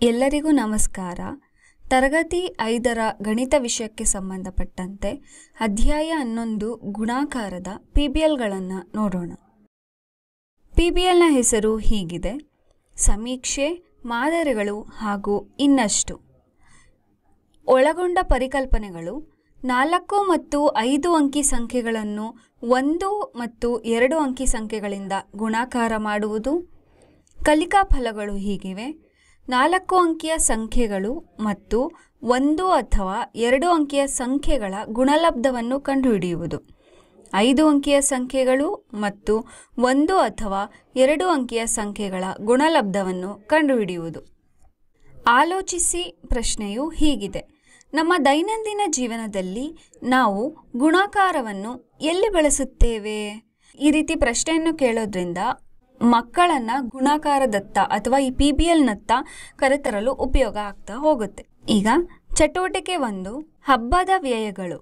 ಎಲ್ಲರಿಗೂ ನಮಸ್ಕಾರ. ತರಗತಿ 5ರ ಗಣಿತ ವಿಷಯಕ್ಕೆ ಸಂಬಂಧಪಟ್ಟಂತೆ ಅಧ್ಯಾಯ 11 ಗುಣಾಕಾರದ PBLಗಳನ್ನು ನೋಡೋಣ. PBLನ ಹೆಸರು ಹೀಗಿದೆ: ಸಮೀಕ್ಷೆ, ಮಾದರಿಗಳು ಹಾಗೂ ಇನ್ನಷ್ಟು. ಒಳಗೊಂಡ ಪರಿಕಲ್ಪನೆಗಳು: 4 ಮತ್ತು 5 ಅಂಕಿ ಸಂಖ್ಯೆಗಳನ್ನು 1 ಮತ್ತು 2 ಅಂಕಿ ಸಂಖ್ಯೆಗಳಿಂದ ಗುಣಾಕಾರ ಮಾಡುವುದು. ಕಲಿಕಾ ಫಲಗಳು ಹೀಗಿವೆ: 4 ಅಂಕಿಯ ಸಂಖ್ಯೆಗಳು ಮತ್ತು 1 ಅಥವಾ 2 ಅಂಕಿಯ ಸಂಖ್ಯೆಗಳ ಗುಣಲಬ್ಧವನ್ನು ಕಂಡುಹಿಡಿಯುವುದು. 5 ಅಂಕಿಯ ಸಂಖ್ಯೆಗಳು ಮತ್ತು 1 ಅಥವಾ 2 ಅಂಕಿಯ ಸಂಖ್ಯೆಗಳ ಗುಣಲಬ್ಧವನ್ನು ಕಂಡುಹಿಡಿಯುವುದು. ಆಲೋಚಿಸಿ ಪ್ರಶ್ನೆಯು ಹೀಗಿದೆ: ನಮ್ಮ ದೈನಂದಿನ ಜೀವನದಲ್ಲಿ ನಾವು ಗುಣಾಕಾರವನ್ನು ಎಲ್ಲಿ ಬಳಸುತ್ತೇವೆ? ಈ ರೀತಿ ಪ್ರಶ್ನೆಯನ್ನು ಕೇಳೋದ್ರಿಂದ ಮಕ್ಕಳನ್ನು ಗುಣಾಕಾರದತ್ತ ಅಥವಾ ಈ PBLನತ್ತ ಕರೆತರಲು ಉಪಯೋಗ ಆಗ್ತಾ ಹೋಗುತ್ತೆ. ಈಗ ಚಟುವಟಿಕೆ 1: ಹಬ್ಬದ ವ್ಯಯಗಳು.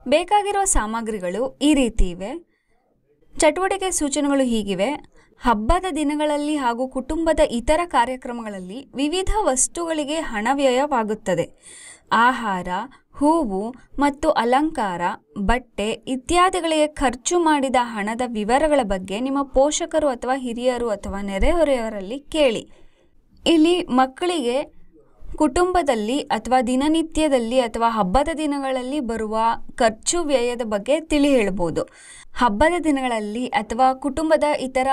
ಬೇಕಾಗಿರುವ ಸಾಮಗ್ರಿಗಳು ಈ ರೀತಿ ಇವೆ. ಚಟುವಟಿಕೆ ಸೂಚನೆಗಳು ಹೀಗಿವೆ: ಹಬ್ಬದ ದಿನಗಳಲ್ಲಿ ಹಾಗೂ ಕುಟುಂಬದ ಇತರ ಕಾರ್ಯಕ್ರಮಗಳಲ್ಲಿ ವಿವಿಧ ವಸ್ತುಗಳಿಗೆ ಹಣ ವ್ಯಯವಾಗುತ್ತದೆ. ಆಹಾರ, ಹೂವು ಮತ್ತು ಅಲಂಕಾರ, ಬಟ್ಟೆ ಇತ್ಯಾದಿಗಳಿಗೆ ಖರ್ಚು ಮಾಡಿದ ಹಣದ ವಿವರಗಳ ಬಗ್ಗೆ ನಿಮ್ಮ ಪೋಷಕರು ಅಥವಾ ಹಿರಿಯರು ಅಥವಾ ನೆರೆಹೊರೆಯವರಲ್ಲಿ ಕೇಳಿ. ಇಲ್ಲಿ ಮಕ್ಕಳಿಗೆ ಕುಟುಂಬದಲ್ಲಿ ಅಥವಾ ದಿನನಿತ್ಯದಲ್ಲಿ ಅಥವಾ ಹಬ್ಬದ ದಿನಗಳಲ್ಲಿ ಬರುವ ಖರ್ಚು ವ್ಯಯದ ಬಗ್ಗೆ ತಿಳಿ ಹೇಳ್ಬೋದು. ಹಬ್ಬದ ದಿನಗಳಲ್ಲಿ ಅಥವಾ ಕುಟುಂಬದ ಇತರ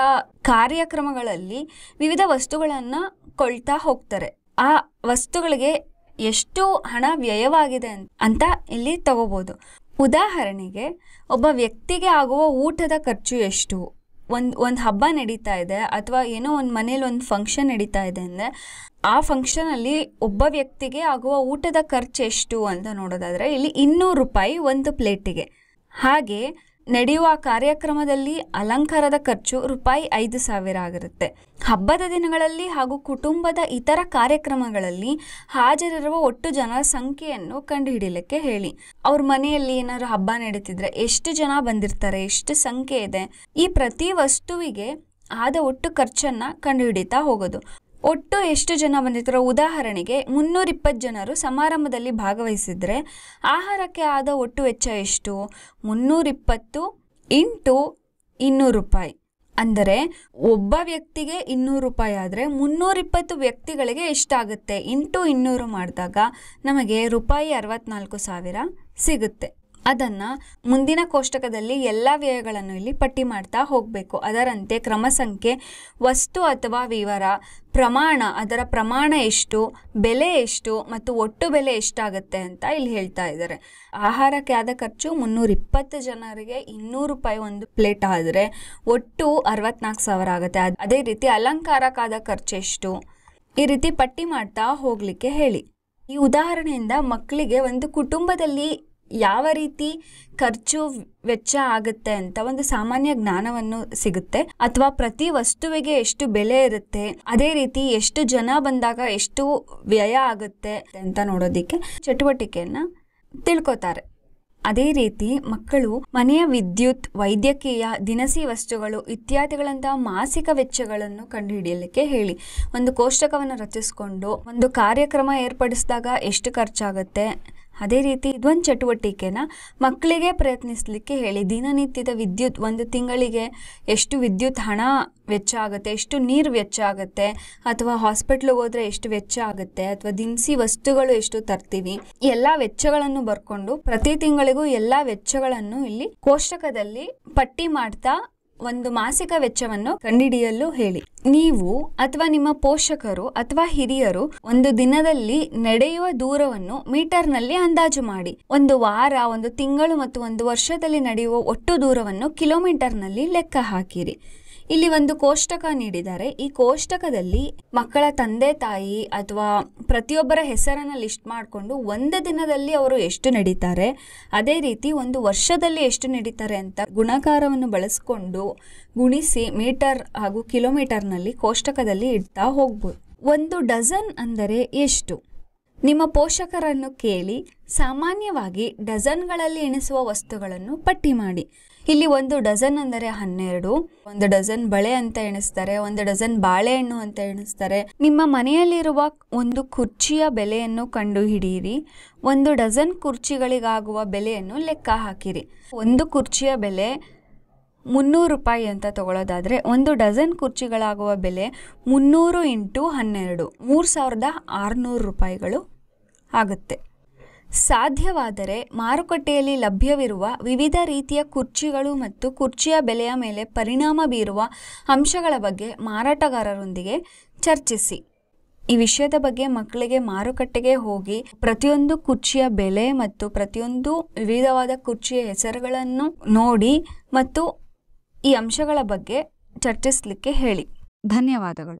ಕಾರ್ಯಕ್ರಮಗಳಲ್ಲಿ ವಿವಿಧ ವಸ್ತುಗಳನ್ನು ಕೊಳ್ತಾ ಹೋಗ್ತಾರೆ. ಆ ವಸ್ತುಗಳಿಗೆ ಎಷ್ಟು ಹಣ ವ್ಯಯವಾಗಿದೆ ಅಂತ ಇಲ್ಲಿ ತಗೋಬೋದು. ಉದಾಹರಣೆಗೆ, ಒಬ್ಬ ವ್ಯಕ್ತಿಗೆ ಆಗುವ ಊಟದ ಖರ್ಚು ಎಷ್ಟು? ಒಂದು ಹಬ್ಬ ನಡೀತಾ ಇದೆ ಅಥವಾ ಏನೋ ಒಂದು ಮನೇಲಿ ಒಂದು ಫಂಕ್ಷನ್ ನಡೀತಾ ಇದೆ ಅಂದರೆ ಆ ಫಂಕ್ಷನಲ್ಲಿ ಒಬ್ಬ ವ್ಯಕ್ತಿಗೆ ಆಗುವ ಊಟದ ಖರ್ಚು ಎಷ್ಟು ಅಂತ ನೋಡೋದಾದರೆ ಇಲ್ಲಿ 200 ರೂಪಾಯಿ ಒಂದು ಪ್ಲೇಟಿಗೆ. ಹಾಗೆ ನಡೆಯುವ ಕಾರ್ಯಕ್ರಮದಲ್ಲಿ ಅಲಂಕಾರದ ಖರ್ಚು ರೂಪಾಯಿ 5,000 ಆಗಿರುತ್ತೆ. ಹಬ್ಬದ ದಿನಗಳಲ್ಲಿ ಹಾಗೂ ಕುಟುಂಬದ ಇತರ ಕಾರ್ಯಕ್ರಮಗಳಲ್ಲಿ ಹಾಜರಿರುವ ಒಟ್ಟು ಜನರ ಸಂಖ್ಯೆಯನ್ನು ಕಂಡುಹಿಡಿಯಲಿಕ್ಕೆ ಹೇಳಿ. ಅವ್ರ ಮನೆಯಲ್ಲಿ ಏನಾದ್ರು ಹಬ್ಬ ನಡೀತಿದ್ರೆ ಎಷ್ಟು ಜನ ಬಂದಿರ್ತಾರೆ, ಎಷ್ಟು ಸಂಖ್ಯೆ ಇದೆ, ಈ ಪ್ರತಿ ವಸ್ತುವಿಗೆ ಆದ ಒಟ್ಟು ಖರ್ಚನ್ನು ಕಂಡುಹಿಡಿತಾ ಹೋಗೋದು. ಒಟ್ಟು ಎಷ್ಟು ಜನ ಬಂದಿರ್ತಾರೋ, ಉದಾಹರಣೆಗೆ 320 ಜನರು ಸಮಾರಂಭದಲ್ಲಿ ಭಾಗವಹಿಸಿದರೆ ಆಹಾರಕ್ಕೆ ಆದ ಒಟ್ಟು ವೆಚ್ಚ ಎಷ್ಟು? 320 ಇಂಟು 200 ರೂಪಾಯಿ. ಅಂದರೆ ಒಬ್ಬ ವ್ಯಕ್ತಿಗೆ 200 ರೂಪಾಯಿ ಆದರೆ 320 ವ್ಯಕ್ತಿಗಳಿಗೆ ಎಷ್ಟಾಗುತ್ತೆ? ಇಂಟು 200 ಮಾಡಿದಾಗ ನಮಗೆ ರೂಪಾಯಿ 64,000 ಸಿಗುತ್ತೆ. ಅದನ್ನು ಮುಂದಿನ ಕೋಷ್ಟಕದಲ್ಲಿ ಎಲ್ಲ ವ್ಯಯಗಳನ್ನು ಇಲ್ಲಿ ಪಟ್ಟಿ ಮಾಡ್ತಾ ಹೋಗಬೇಕು. ಅದರಂತೆ ಕ್ರಮ ಸಂಖ್ಯೆ, ವಸ್ತು ಅಥವಾ ವಿವರ, ಪ್ರಮಾಣ, ಅದರ ಪ್ರಮಾಣ ಎಷ್ಟು, ಬೆಲೆ ಎಷ್ಟು ಮತ್ತು ಒಟ್ಟು ಬೆಲೆ ಎಷ್ಟಾಗುತ್ತೆ ಅಂತ ಇಲ್ಲಿ ಹೇಳ್ತಾ ಇದ್ದಾರೆ. ಆಹಾರಕ್ಕೆ ಆದ ಖರ್ಚು 320 ಜನರಿಗೆ 200 ರೂಪಾಯಿ ಒಂದು ಪ್ಲೇಟ್ ಆದರೆ ಒಟ್ಟು 64,000 ಆಗುತ್ತೆ. ಅದೇ ರೀತಿ ಅಲಂಕಾರಕ್ಕಾದ ಖರ್ಚು ಎಷ್ಟು, ಈ ರೀತಿ ಪಟ್ಟಿ ಮಾಡ್ತಾ ಹೋಗಲಿಕ್ಕೆ ಹೇಳಿ. ಈ ಉದಾಹರಣೆಯಿಂದ ಮಕ್ಕಳಿಗೆ ಒಂದು ಕುಟುಂಬದಲ್ಲಿ ಯಾವ ರೀತಿ ಖರ್ಚು ವೆಚ್ಚ ಆಗುತ್ತೆ ಅಂತ ಒಂದು ಸಾಮಾನ್ಯ ಜ್ಞಾನವನ್ನು ಸಿಗುತ್ತೆ. ಅಥವಾ ಪ್ರತಿ ವಸ್ತುವಿಗೆ ಎಷ್ಟು ಬೆಲೆ ಇರುತ್ತೆ, ಅದೇ ರೀತಿ ಎಷ್ಟು ಜನ ಬಂದಾಗ ಎಷ್ಟು ವ್ಯಯ ಆಗುತ್ತೆ ಅಂತ ನೋಡೋದಕ್ಕೆ ಚಟುವಟಿಕೆಯನ್ನು ತಿಳ್ಕೊತಾರೆ. ಅದೇ ರೀತಿ ಮಕ್ಕಳು ಮನೆಯ ವಿದ್ಯುತ್, ವೈದ್ಯಕೀಯ, ದಿನಸಿ ವಸ್ತುಗಳು ಇತ್ಯಾದಿಗಳಂತಹ ಮಾಸಿಕ ವೆಚ್ಚಗಳನ್ನು ಕಂಡುಹಿಡಿಯಲಿಕ್ಕೆ ಹೇಳಿ. ಒಂದು ಕೋಷ್ಟಕವನ್ನು ರಚಿಸಿಕೊಂಡು ಒಂದು ಕಾರ್ಯಕ್ರಮ ಏರ್ಪಡಿಸಿದಾಗ ಎಷ್ಟು ಖರ್ಚಾಗುತ್ತೆ, ಅದೇ ರೀತಿ ಇದೊಂದು ಚಟುವಟಿಕೆನ ಮಕ್ಕಳಿಗೆ ಪ್ರಯತ್ನಿಸಲಿಕ್ಕೆ ಹೇಳಿ. ದಿನನಿತ್ಯದ ವಿದ್ಯುತ್, ಒಂದು ತಿಂಗಳಿಗೆ ಎಷ್ಟು ವಿದ್ಯುತ್ ಹಣ ವೆಚ್ಚ ಆಗುತ್ತೆ, ಎಷ್ಟು ನೀರು ವೆಚ್ಚ ಆಗುತ್ತೆ, ಅಥವಾ ಹಾಸ್ಪಿಟ್ಲಿಗೆ ಹೋದರೆ ಎಷ್ಟು ವೆಚ್ಚ ಆಗುತ್ತೆ, ಅಥವಾ ದಿನಸಿ ವಸ್ತುಗಳು ಎಷ್ಟು ತರ್ತೀವಿ, ಎಲ್ಲ ವೆಚ್ಚಗಳನ್ನು ಬರ್ಕೊಂಡು ಪ್ರತಿ ತಿಂಗಳಿಗೂ ಎಲ್ಲ ವೆಚ್ಚಗಳನ್ನು ಇಲ್ಲಿ ಕೋಷ್ಟಕದಲ್ಲಿ ಪಟ್ಟಿ ಮಾಡ್ತಾ ಒಂದು ಮಾಸಿಕ ವೆಚ್ಚವನ್ನು ಕಂಡುಹಿಡಿಯಲು ಹೇಳಿ. ನೀವು ಅಥವಾ ನಿಮ್ಮ ಪೋಷಕರು ಅಥವಾ ಹಿರಿಯರು ಒಂದು ದಿನದಲ್ಲಿ ನಡೆಯುವ ದೂರವನ್ನು ಮೀಟರ್ನಲ್ಲಿ ಅಂದಾಜು ಮಾಡಿ. ಒಂದು ವಾರ, ಒಂದು ತಿಂಗಳು ಮತ್ತು ಒಂದು ವರ್ಷದಲ್ಲಿ ನಡೆಯುವ ಒಟ್ಟು ದೂರವನ್ನು ಕಿಲೋಮೀಟರ್ನಲ್ಲಿ ಲೆಕ್ಕ ಹಾಕಿರಿ. ಇಲ್ಲಿ ಒಂದು ಕೋಷ್ಟಕ ನೀಡಿದ್ದಾರೆ. ಈ ಕೋಷ್ಟಕದಲ್ಲಿ ಮಕ್ಕಳ ತಂದೆ ತಾಯಿ ಅಥವಾ ಪ್ರತಿಯೊಬ್ಬರ ಹೆಸರನ್ನು ಲಿಸ್ಟ್ ಮಾಡಿಕೊಂಡು ಒಂದು ದಿನದಲ್ಲಿ ಅವರು ಎಷ್ಟು ನಡೀತಾರೆ, ಅದೇ ರೀತಿ ಒಂದು ವರ್ಷದಲ್ಲಿ ಎಷ್ಟು ನಡೀತಾರೆ ಅಂತ ಗುಣಾಕಾರವನ್ನು ಬಳಸಿಕೊಂಡು ಗುಣಿಸಿ ಮೀಟರ್ ಹಾಗೂ ಕಿಲೋಮೀಟರ್ನಲ್ಲಿ ಕೋಷ್ಟಕದಲ್ಲಿ ಇಡ್ತಾ ಹೋಗ್ಬೋದು. 1 ಡಜನ್ ಅಂದರೆ ಎಷ್ಟು? ನಿಮ್ಮ ಪೋಷಕರನ್ನು ಕೇಳಿ ಸಾಮಾನ್ಯವಾಗಿ ಡಜನ್ಗಳಲ್ಲಿ ಎಣಿಸುವ ವಸ್ತುಗಳನ್ನು ಪಟ್ಟಿ ಮಾಡಿ. ಇಲ್ಲಿ 1 ಡಜನ್ ಅಂದರೆ 12, 1 ಡಜನ್ ಬಳೆ ಅಂತ ಎಣಿಸ್ತಾರೆ, 1 ಡಜನ್ ಬಾಳೆಹಣ್ಣು ಅಂತ ಎಣಿಸ್ತಾರೆ. ನಿಮ್ಮ ಮನೆಯಲ್ಲಿರುವ ಒಂದು ಕುರ್ಚಿಯ ಬೆಲೆಯನ್ನು ಕಂಡುಹಿಡಿಯಿರಿ. 1 ಡಜನ್ ಕುರ್ಚಿಗಳಿಗಾಗುವ ಬೆಲೆಯನ್ನು ಲೆಕ್ಕ ಹಾಕಿರಿ. ಒಂದು ಕುರ್ಚಿಯ ಬೆಲೆ 300 ರೂಪಾಯಿ ಅಂತ ತಗೊಳ್ಳೋದಾದರೆ 1 ಡಜನ್ ಕುರ್ಚಿಗಳಾಗುವ ಬೆಲೆ 300 × 12 3600 ರೂಪಾಯಿಗಳು ಆಗುತ್ತೆ. ಸಾಧ್ಯವಾದರೆ ಮಾರುಕಟ್ಟೆಯಲ್ಲಿ ಲಭ್ಯವಿರುವ ವಿವಿಧ ರೀತಿಯ ಕುರ್ಚಿಗಳು ಮತ್ತು ಕುರ್ಚಿಯ ಬೆಲೆಯ ಮೇಲೆ ಪರಿಣಾಮ ಬೀರುವ ಅಂಶಗಳ ಬಗ್ಗೆ ಮಾರಾಟಗಾರರೊಂದಿಗೆ ಚರ್ಚಿಸಿ. ಈ ವಿಷಯದ ಬಗ್ಗೆ ಮಕ್ಕಳಿಗೆ ಮಾರುಕಟ್ಟೆಗೆ ಹೋಗಿ ಪ್ರತಿಯೊಂದು ಕುರ್ಚಿಯ ಬೆಲೆ ಮತ್ತು ಪ್ರತಿಯೊಂದು ವಿವಿಧವಾದ ಕುರ್ಚಿಯ ಹೆಸರುಗಳನ್ನು ನೋಡಿ ಮತ್ತು ಈ ಅಂಶಗಳ ಬಗ್ಗೆ ಚರ್ಚಿಸಲಿಕ್ಕೆ ಹೇಳಿ. ಧನ್ಯವಾದಗಳು.